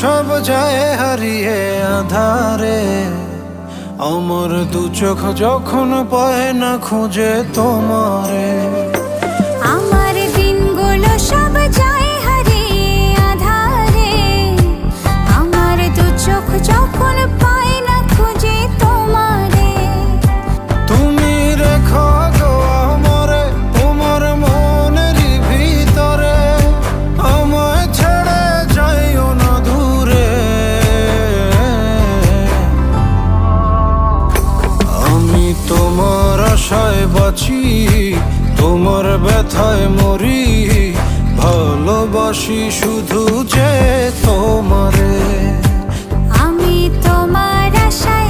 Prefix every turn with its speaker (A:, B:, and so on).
A: সব যায় হারিয়ে আধারে, আমার দু চোখ যখন পায় না খুঁজে তোমারে।
B: আমার দিনগুলো সব যায় হারিয়ে আঁধারে, আমার দু চোখ যখন পায় না খুঁজে তোমারে।
A: তুমি রেখো গো আমারে তোমার মনের ভিতরে, আমায় ছেড়ে যাইও না দূরে। আমি তোমার আশায় বাঁচি, তোমার ব্যথায় মরি, ভালোবাসি শুধু যে তোমারে।
B: আমি তোমার আশায়